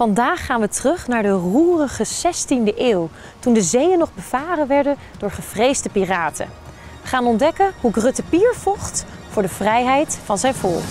Vandaag gaan we terug naar de roerige 16e eeuw, toen de zeeën nog bevaren werden door gevreesde piraten. We gaan ontdekken hoe Grutte Pier vocht voor de vrijheid van zijn volk.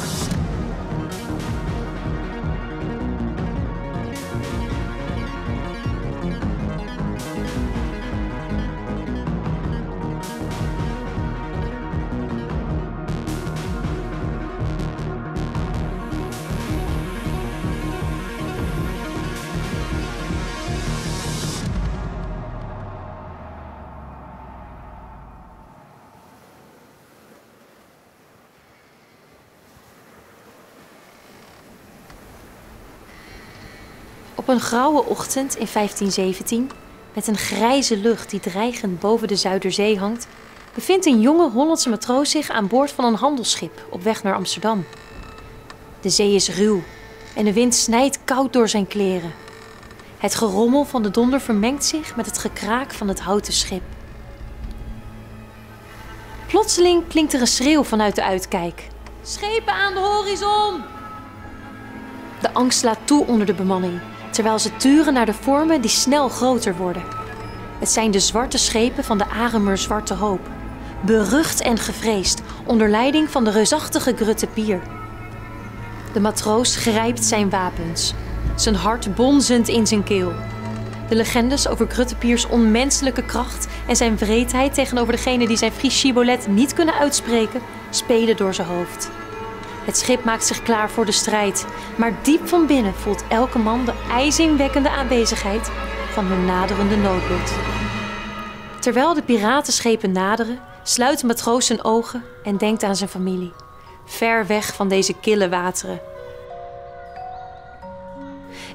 Op een grauwe ochtend in 1517, met een grijze lucht die dreigend boven de Zuiderzee hangt, bevindt een jonge Hollandse matroos zich aan boord van een handelsschip op weg naar Amsterdam. De zee is ruw en de wind snijdt koud door zijn kleren. Het gerommel van de donder vermengt zich met het gekraak van het houten schip. Plotseling klinkt er een schreeuw vanuit de uitkijk. Schepen aan de horizon! De angst slaat toe onder de bemanning, terwijl ze turen naar de vormen die snel groter worden. Het zijn de zwarte schepen van de Aremer Zwarte Hoop, berucht en gevreesd onder leiding van de reusachtige Grutte Pier. De matroos grijpt zijn wapens, zijn hart bonzend in zijn keel. De legendes over Grutte Piers onmenselijke kracht en zijn wreedheid tegenover degenen die zijn Fries shibboleth niet kunnen uitspreken, spelen door zijn hoofd. Het schip maakt zich klaar voor de strijd, maar diep van binnen voelt elke man de ijzingwekkende aanwezigheid van hun naderende noodlot. Terwijl de piratenschepen naderen, sluit de matroos zijn ogen en denkt aan zijn familie, ver weg van deze kille wateren.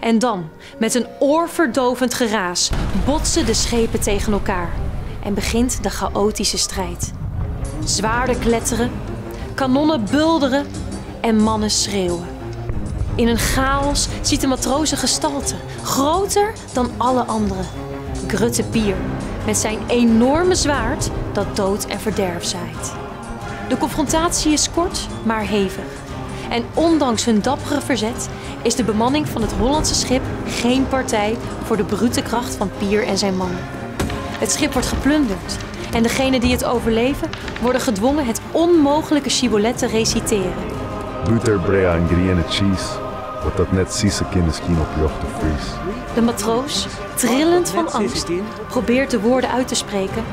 En dan, met een oorverdovend geraas, botsen de schepen tegen elkaar en begint de chaotische strijd. Zwaarden kletteren, kanonnen bulderen en mannen schreeuwen. In een chaos ziet de matroos een gestalte, groter dan alle anderen. Grutte Pier, met zijn enorme zwaard dat dood en verderf zaait. De confrontatie is kort, maar hevig. En ondanks hun dappere verzet is de bemanning van het Hollandse schip geen partij voor de brute kracht van Pier en zijn mannen. Het schip wordt geplunderd en degenen die het overleven worden gedwongen het onmogelijke shibboleth te reciteren. Buter brea en green cheese, wat dat net sissekin misschien op joch te Fries. De matroos, trillend van angst, probeert de woorden uit te spreken,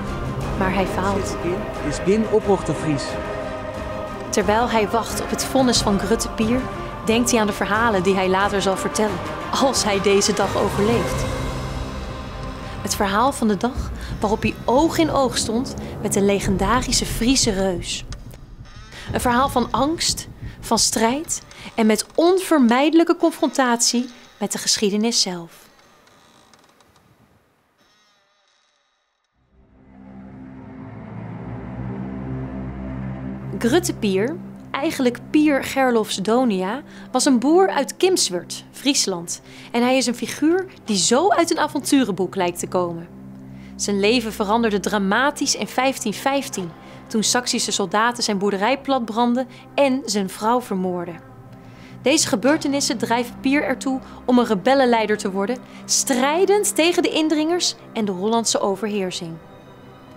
maar hij faalt. Is bin op te Fries. Terwijl hij wacht op het vonnis van Grutte Pier, denkt hij aan de verhalen die hij later zal vertellen, als hij deze dag overleeft. Het verhaal van de dag waarop hij oog in oog stond met de legendarische Friese reus. Een verhaal van angst, van strijd en met onvermijdelijke confrontatie met de geschiedenis zelf. Grutte Pier, eigenlijk Pier Gerlofs Donia, was een boer uit Kimswerd, Friesland. En hij is een figuur die zo uit een avonturenboek lijkt te komen. Zijn leven veranderde dramatisch in 1515, toen Saksische soldaten zijn boerderij platbrandden en zijn vrouw vermoordden. Deze gebeurtenissen drijven Pier ertoe om een rebellenleider te worden, strijdend tegen de indringers en de Hollandse overheersing.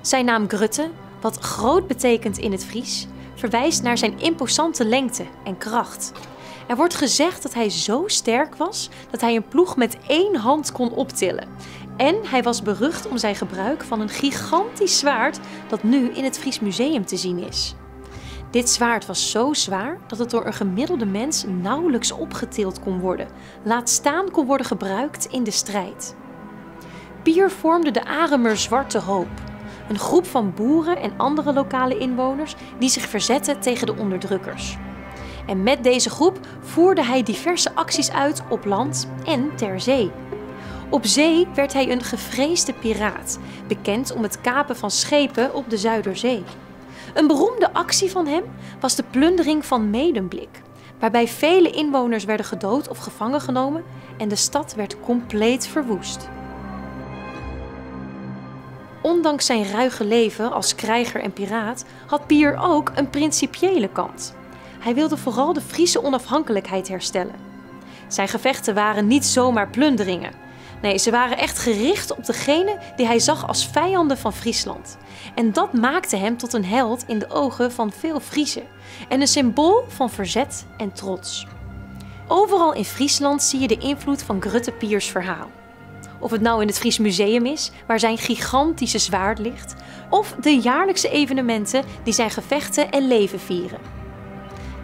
Zijn naam Grutte, wat groot betekent in het Fries, verwijst naar zijn imposante lengte en kracht. Er wordt gezegd dat hij zo sterk was dat hij een ploeg met één hand kon optillen. En hij was berucht om zijn gebruik van een gigantisch zwaard dat nu in het Fries Museum te zien is. Dit zwaard was zo zwaar dat het door een gemiddelde mens nauwelijks opgetild kon worden, laat staan kon worden gebruikt in de strijd. Pier vormde de Aremer Zwarte Hoop, een groep van boeren en andere lokale inwoners die zich verzetten tegen de onderdrukkers. En met deze groep voerde hij diverse acties uit op land en ter zee. Op zee werd hij een gevreesde piraat, bekend om het kapen van schepen op de Zuiderzee. Een beroemde actie van hem was de plundering van Medemblik, waarbij vele inwoners werden gedood of gevangen genomen en de stad werd compleet verwoest. Ondanks zijn ruige leven als krijger en piraat had Pier ook een principiële kant. Hij wilde vooral de Friese onafhankelijkheid herstellen. Zijn gevechten waren niet zomaar plunderingen. Nee, ze waren echt gericht op degene die hij zag als vijanden van Friesland. En dat maakte hem tot een held in de ogen van veel Friezen en een symbool van verzet en trots. Overal in Friesland zie je de invloed van Grutte Piers verhaal. Of het nou in het Fries Museum is, waar zijn gigantische zwaard ligt, of de jaarlijkse evenementen die zijn gevechten en leven vieren.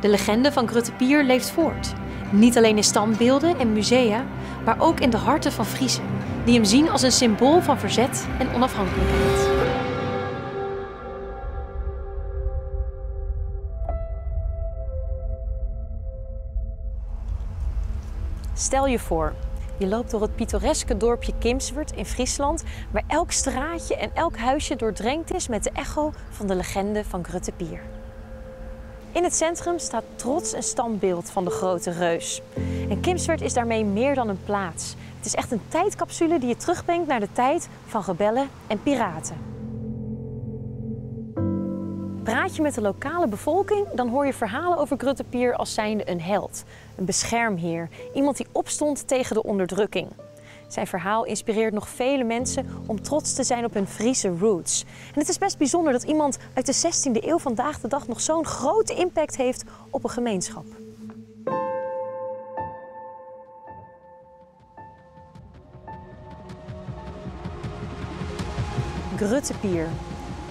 De legende van Grutte Pier leeft voort. Niet alleen in standbeelden en musea, maar ook in de harten van Friezen, die hem zien als een symbool van verzet en onafhankelijkheid. Stel je voor, je loopt door het pittoreske dorpje Kimswert in Friesland, waar elk straatje en elk huisje doordrenkt is met de echo van de legende van Grutte Pier. In het centrum staat trots een standbeeld van de grote reus. En Kimswert is daarmee meer dan een plaats. Het is echt een tijdcapsule die je terugbrengt naar de tijd van rebellen en piraten. Praat je met de lokale bevolking, dan hoor je verhalen over Grutte Pier als zijnde een held, een beschermheer, iemand die opstond tegen de onderdrukking. Zijn verhaal inspireert nog vele mensen om trots te zijn op hun Friese roots. En het is best bijzonder dat iemand uit de 16e eeuw vandaag de dag nog zo'n grote impact heeft op een gemeenschap. Grutte Pier.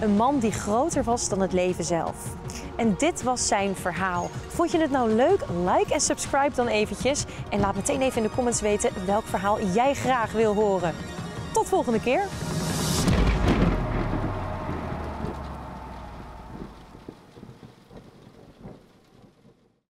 Een man die groter was dan het leven zelf. En dit was zijn verhaal. Vond je het nou leuk? Like en subscribe dan eventjes. En laat meteen even in de comments weten welk verhaal jij graag wil horen. Tot volgende keer!